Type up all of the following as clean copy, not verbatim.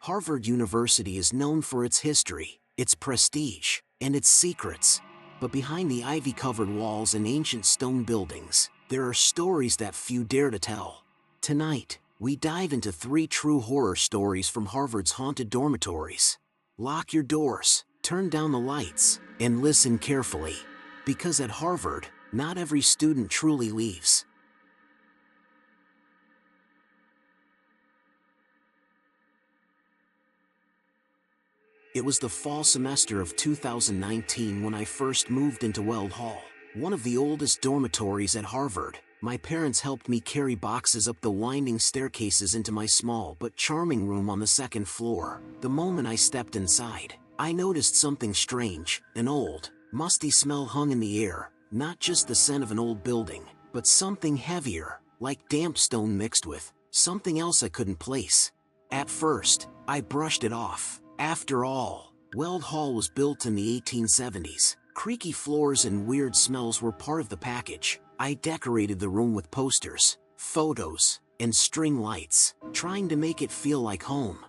Harvard University is known for its history, its prestige, and its secrets. But behind the ivy-covered walls and ancient stone buildings, there are stories that few dare to tell. Tonight, we dive into 3 true horror stories from Harvard's haunted dormitories. Lock your doors, turn down the lights, and listen carefully. Because at Harvard, not every student truly leaves. It was the fall semester of 2019 when I first moved into Weld Hall, one of the oldest dormitories at Harvard. My parents helped me carry boxes up the winding staircases into my small but charming room on the 2nd floor. The moment I stepped inside, I noticed something strange. An old, musty smell hung in the air, not just the scent of an old building, but something heavier, like damp stone mixed with something else I couldn't place. At first, I brushed it off. After all, Weld Hall was built in the 1870s. Creaky floors and weird smells were part of the package. I decorated the room with posters, photos, and string lights, trying to make it feel like home.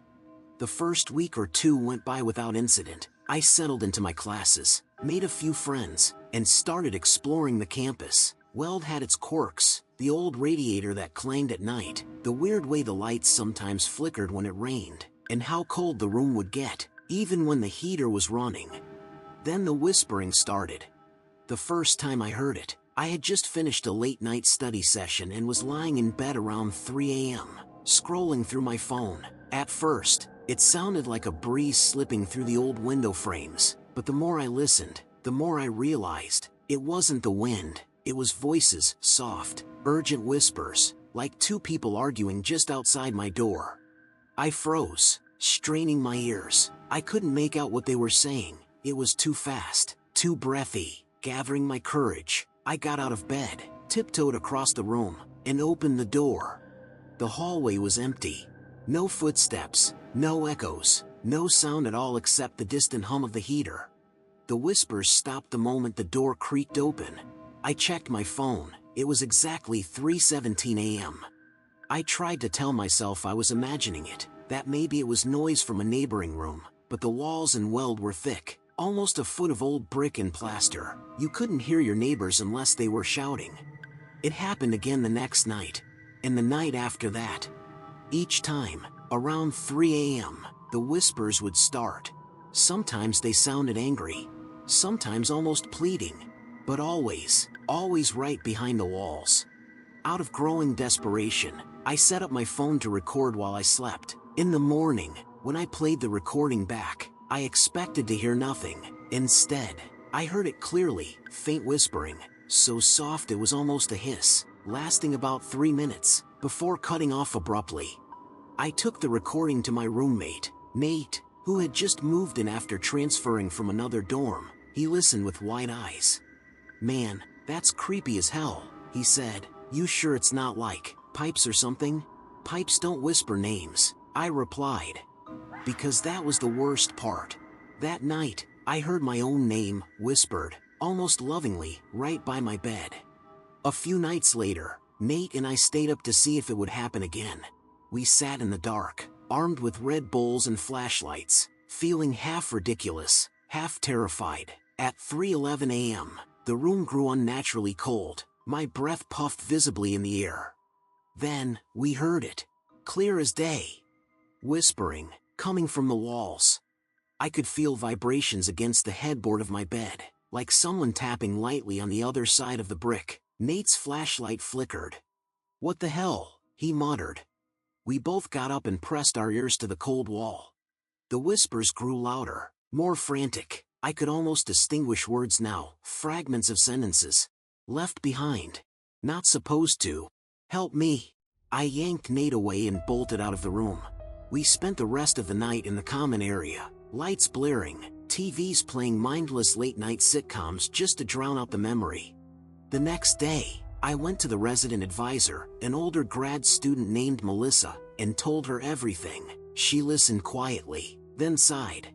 The first week or 2 went by without incident. I settled into my classes, made a few friends, and started exploring the campus. Weld had its quirks, the old radiator that clanged at night, the weird way the lights sometimes flickered when it rained, and how cold the room would get, even when the heater was running. Then the whispering started. The first time I heard it, I had just finished a late-night study session and was lying in bed around 3 a.m., scrolling through my phone. At first, it sounded like a breeze slipping through the old window frames, but the more I listened, the more I realized it wasn't the wind. It was voices, soft, urgent whispers, like 2 people arguing just outside my door. I froze, straining my ears. I couldn't make out what they were saying. It was too fast, too breathy. Gathering my courage, I got out of bed, tiptoed across the room, and opened the door. The hallway was empty. No footsteps, no echoes, no sound at all except the distant hum of the heater. The whispers stopped the moment the door creaked open. I checked my phone. It was exactly 3:17 a.m. I tried to tell myself I was imagining it, that maybe it was noise from a neighboring room, but the walls and Weld were thick, almost a foot of old brick and plaster. You couldn't hear your neighbors unless they were shouting. It happened again the next night, and the night after that. Each time, around 3 a.m., the whispers would start. Sometimes they sounded angry, sometimes almost pleading, but always right behind the walls. Out of growing desperation, I set up my phone to record while I slept. In the morning, when I played the recording back, I expected to hear nothing. Instead, I heard it clearly, faint whispering, so soft it was almost a hiss, lasting about 3 minutes, before cutting off abruptly. I took the recording to my roommate, Nate, who had just moved in after transferring from another dorm. He listened with wide eyes. "Man, that's creepy as hell," he said. "You sure it's not like pipes or something?" "Pipes don't whisper names," I replied. Because that was the worst part. That night, I heard my own name, whispered, almost lovingly, right by my bed. A few nights later, Nate and I stayed up to see if it would happen again. We sat in the dark, armed with Red Bulls and flashlights, feeling half ridiculous, half terrified. At 3:11 a.m., the room grew unnaturally cold. My breath puffed visibly in the air. Then, we heard it, clear as day. Whispering, coming from the walls. I could feel vibrations against the headboard of my bed, like someone tapping lightly on the other side of the brick. Nate's flashlight flickered. "What the hell?" he muttered. We both got up and pressed our ears to the cold wall. The whispers grew louder, more frantic. I could almost distinguish words now, fragments of sentences. "Left behind. Not supposed to. Help me." I yanked Nate away and bolted out of the room. We spent the rest of the night in the common area, lights blaring, TVs playing mindless late-night sitcoms just to drown out the memory. The next day, I went to the resident advisor, an older grad student named Melissa, and told her everything. She listened quietly, then sighed.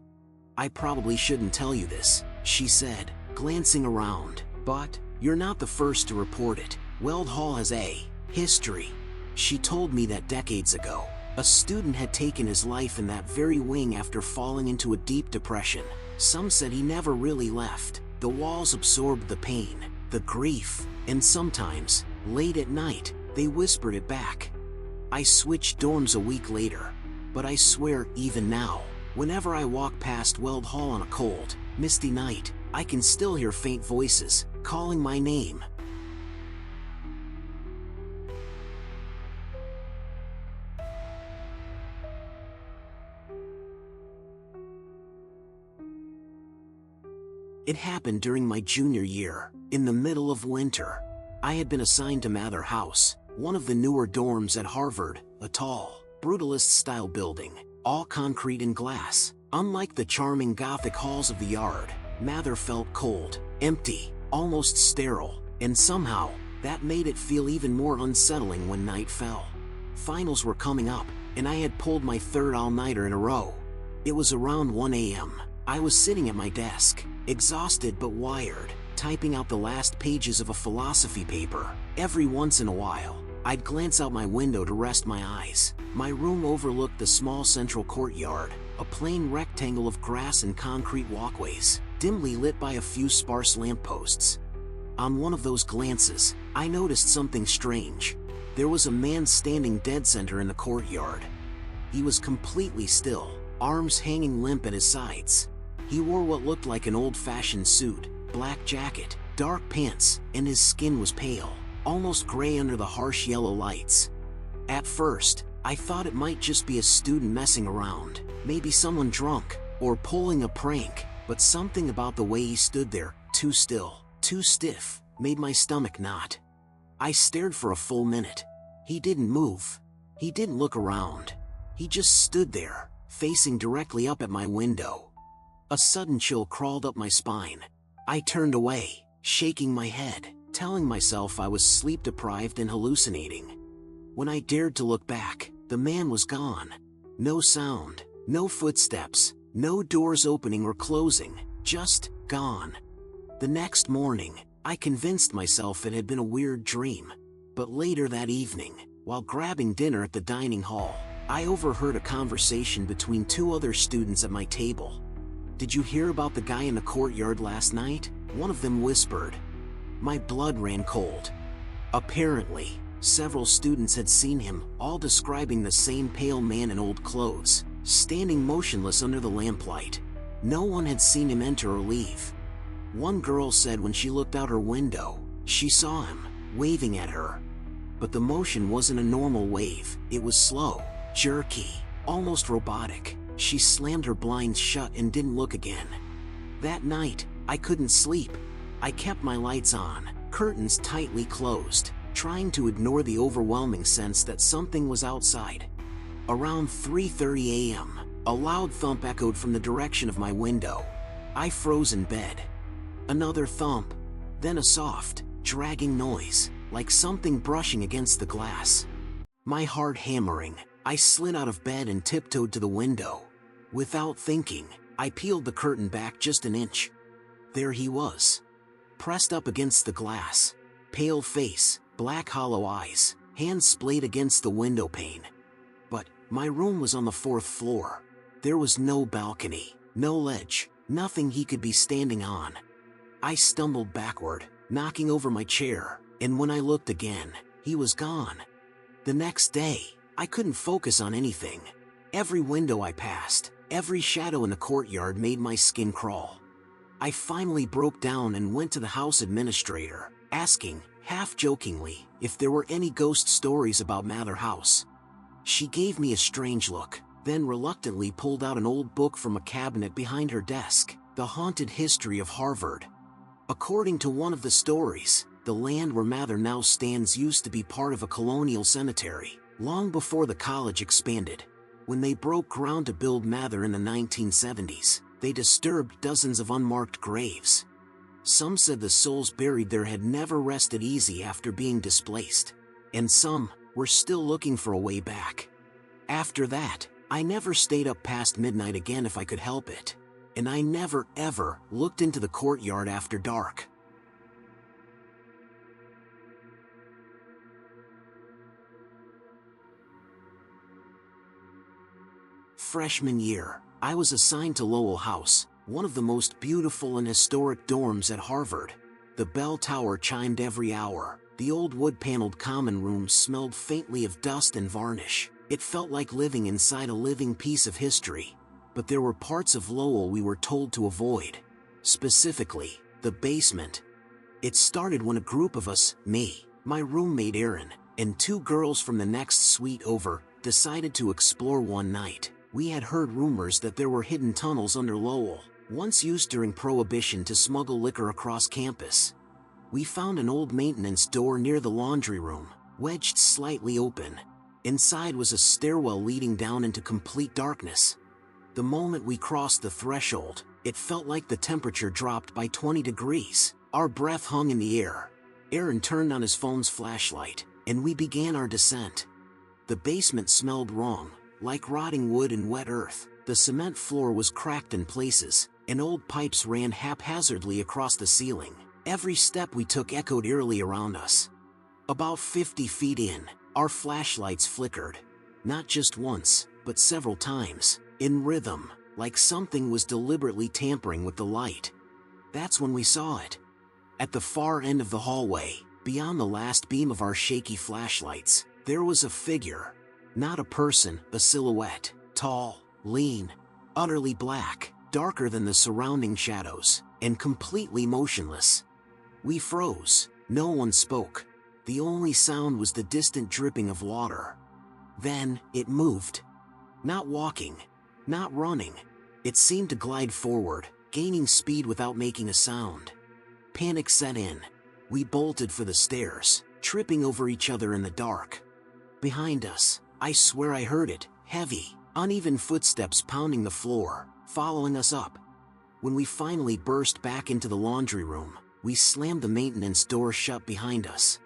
"I probably shouldn't tell you this," she said, glancing around, "but you're not the first to report it. Weld Hall has a history." She told me that decades ago, A student had taken his life in that very wing after falling into a deep depression. Some said he never really left. The walls absorbed the pain, the grief, and sometimes, late at night, they whispered it back. I switched dorms a week later, but I swear, even now, whenever I walk past Weld Hall on a cold, misty night, I can still hear faint voices calling my name. It happened during my junior year, in the middle of winter. I had been assigned to Mather House, one of the newer dorms at Harvard, a tall, brutalist-style building, all concrete and glass. Unlike the charming Gothic halls of the yard, Mather felt cold, empty, almost sterile, and somehow, that made it feel even more unsettling when night fell. Finals were coming up, and I had pulled my third all-nighter in a row. It was around 1 a.m. I was sitting at my desk, exhausted but wired, typing out the last pages of a philosophy paper. Every once in a while, I'd glance out my window to rest my eyes. My room overlooked the small central courtyard, a plain rectangle of grass and concrete walkways, dimly lit by a few sparse lampposts. On one of those glances, I noticed something strange. There was a man standing dead center in the courtyard. He was completely still, arms hanging limp at his sides. He wore what looked like an old-fashioned suit, black jacket, dark pants, and his skin was pale, almost gray under the harsh yellow lights. At first, I thought it might just be a student messing around, maybe someone drunk, or pulling a prank, but something about the way he stood there, too still, too stiff, made my stomach knot. I stared for a full minute. He didn't move. He didn't look around. He just stood there, facing directly up at my window. A sudden chill crawled up my spine. I turned away, shaking my head, telling myself I was sleep-deprived and hallucinating. When I dared to look back, the man was gone. No sound, no footsteps, no doors opening or closing, just gone. The next morning, I convinced myself it had been a weird dream. But later that evening, while grabbing dinner at the dining hall, I overheard a conversation between two other students at my table. "Did you hear about the guy in the courtyard last night?" one of them whispered. My blood ran cold. Apparently, several students had seen him, all describing the same pale man in old clothes, standing motionless under the lamplight. No one had seen him enter or leave. One girl said when she looked out her window, she saw him, waving at her. But the motion wasn't a normal wave, it was slow, jerky, almost robotic. She slammed her blinds shut and didn't look again. That night, I couldn't sleep. I kept my lights on, curtains tightly closed, trying to ignore the overwhelming sense that something was outside. Around 3:30 a.m., a loud thump echoed from the direction of my window. I froze in bed. Another thump, then a soft, dragging noise, like something brushing against the glass. My heart hammering, I slid out of bed and tiptoed to the window. Without thinking, I peeled the curtain back just an inch. There he was, pressed up against the glass, pale face, black hollow eyes, hands splayed against the window pane. But my room was on the 4th floor. There was no balcony, no ledge, nothing he could be standing on. I stumbled backward, knocking over my chair, and when I looked again, he was gone. The next day, I couldn't focus on anything. Every window I passed, every shadow in the courtyard made my skin crawl. I finally broke down and went to the house administrator, asking, half-jokingly, if there were any ghost stories about Mather House. She gave me a strange look, then reluctantly pulled out an old book from a cabinet behind her desk, The Haunted History of Harvard. According to one of the stories, the land where Mather now stands used to be part of a colonial cemetery, long before the college expanded. When they broke ground to build Mather in the 1970s, they disturbed dozens of unmarked graves. Some said the souls buried there had never rested easy after being displaced, and some were still looking for a way back. After that, I never stayed up past midnight again if I could help it, and I never ever looked into the courtyard after dark. Freshman year, I was assigned to Lowell House, one of the most beautiful and historic dorms at Harvard. The bell tower chimed every hour. The old wood-paneled common rooms smelled faintly of dust and varnish. It felt like living inside a living piece of history. But there were parts of Lowell we were told to avoid. Specifically, the basement. It started when a group of us, me, my roommate Erin, and two girls from the next suite over, decided to explore one night. We had heard rumors that there were hidden tunnels under Lowell, once used during Prohibition to smuggle liquor across campus. We found an old maintenance door near the laundry room, wedged slightly open. Inside was a stairwell leading down into complete darkness. The moment we crossed the threshold, it felt like the temperature dropped by 20 degrees. Our breath hung in the air. Aaron turned on his phone's flashlight, and we began our descent. The basement smelled wrong, like rotting wood and wet earth. The cement floor was cracked in places, and old pipes ran haphazardly across the ceiling. Every step we took echoed eerily around us. About 50 feet in, our flashlights flickered. Not just once, but several times, in rhythm, like something was deliberately tampering with the light. That's when we saw it. At the far end of the hallway, beyond the last beam of our shaky flashlights, there was a figure. Not a person, a silhouette. Tall, lean, utterly black, darker than the surrounding shadows, and completely motionless. We froze. No one spoke. The only sound was the distant dripping of water. Then, it moved. Not walking, not running. It seemed to glide forward, gaining speed without making a sound. Panic set in. We bolted for the stairs, tripping over each other in the dark. Behind us, I swear I heard it, heavy, uneven footsteps pounding the floor, following us up. When we finally burst back into the laundry room, we slammed the maintenance door shut behind us.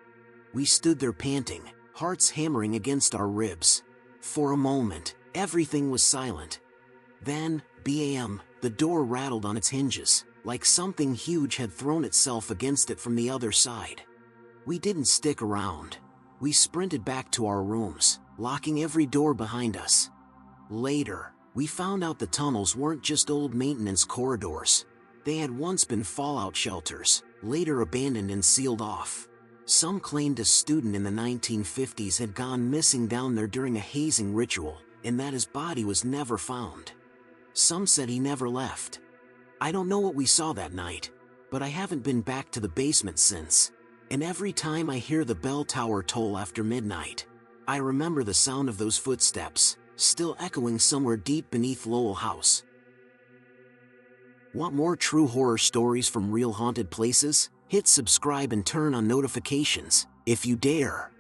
We stood there panting, hearts hammering against our ribs. For a moment, everything was silent. Then, bam, the door rattled on its hinges, like something huge had thrown itself against it from the other side. We didn't stick around. We sprinted back to our rooms, locking every door behind us. Later, we found out the tunnels weren't just old maintenance corridors. They had once been fallout shelters, later abandoned and sealed off. Some claimed a student in the 1950s had gone missing down there during a hazing ritual, and that his body was never found. Some said he never left. I don't know what we saw that night, but I haven't been back to the basement since. And every time I hear the bell tower toll after midnight, I remember the sound of those footsteps, still echoing somewhere deep beneath Lowell House. Want more true horror stories from real haunted places? Hit subscribe and turn on notifications, if you dare.